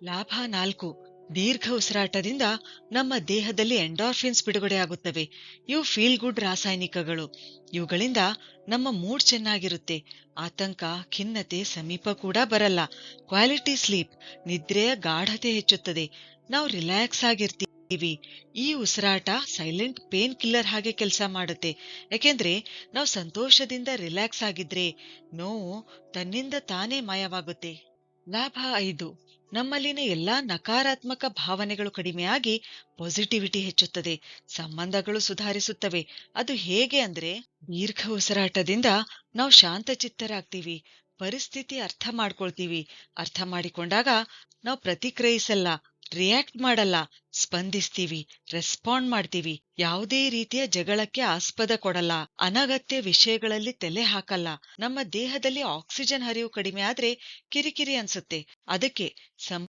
ಲಾಭ 4. ದೀರ್ಘ ಉಸಿರಾಟದಿಂದ ನಮ್ಮ ದೇಹದಲ್ಲಿ ಎಂಡಾರ್ಫಿನ್ಸ್ ಬಿಡುಗಡೆಯಾಗುತ್ತವೆ. ಇವು ಫೀಲ್ ಗುಡ್ ರಾಸಾಯನಿಕಗಳು. ಇವುಗಳಿಂದ ನಮ್ಮ ಮೂಡ್ ಚೆನ್ನಾಗಿರುತ್ತೆ. ಆತಂಕ, ಖಿನ್ನತೆ ಸಮೀಪ ಕೂಡ ಬರಲ್ಲ. ಕ್ವಾಲಿಟಿ ಸ್ಲೀಪ್, ನಿದ್ರೆಯ ಗಾಢತೆ ಹೆಚ್ಚುತ್ತದೆ. ನಾವು ರಿಲ್ಯಾಕ್ಸ್ ಆಗಿರ್ತೀವಿ. ಈ ಉಸಿರಾಟ ಸೈಲೆಂಟ್ ಪೇನ್ ಕಿಲ್ಲರ್ ಹಾಗೆ ಕೆಲಸ ಮಾಡುತ್ತೆ. ಯಾಕೆಂದ್ರೆ ನಾವು ಸಂತೋಷದಿಂದ ರಿಲ್ಯಾಕ್ಸ್ ಆಗಿದ್ರೆ ನೋವು ತನ್ನಿಂದ ತಾನೇ ಮಾಯವಾಗುತ್ತೆ. ಲಾಭ 5. ನಮ್ಮಲ್ಲಿನ ಎಲ್ಲಾ ನಕಾರಾತ್ಮಕ ಭಾವನೆಗಳು ಕಡಿಮೆಯಾಗಿ ಪಾಸಿಟಿವಿಟಿ ಹೆಚ್ಚುತ್ತದೆ. ಸಂಬಂಧಗಳು ಸುಧಾರಿಸುತ್ತವೆ. ಅದು ಹೇಗೆ ಅಂದ್ರೆ, ದೀರ್ಘ ಉಸಿರಾಟದಿಂದ ನಾವು ಶಾಂತಚಿತ್ತರಾಗ್ತೀವಿ. ಪರಿಸ್ಥಿತಿ ಅರ್ಥ ಮಾಡ್ಕೊಳ್ತೀವಿ. ಅರ್ಥ ಮಾಡಿಕೊಂಡಾಗ ನಾವು ಪ್ರತಿಕ್ರಿಯಿಸಲ್ಲ, ರಿಯಾಕ್ಟ್ ಮಾಡಲ್ಲ, ಸ್ಪಂದಿಸ್ತೀವಿ, ರೆಸ್ಪಾಂಡ್ ಮಾಡ್ತೀವಿ. ಯಾವುದೇ ರೀತಿಯ ಜಗಳಕ್ಕೆ ಆಸ್ಪದ ಕೊಡಲ್ಲ, ಅನಗತ್ಯ ವಿಷಯಗಳಲ್ಲಿ ತಲೆ ಹಾಕಲ್ಲ. ನಮ್ಮ ದೇಹದಲ್ಲಿ ಆಕ್ಸಿಜನ್ ಹರಿವು ಕಡಿಮೆ ಆದ್ರೆ ಕಿರಿಕಿರಿ ಅನ್ಸುತ್ತೆ. ಅದಕ್ಕೆ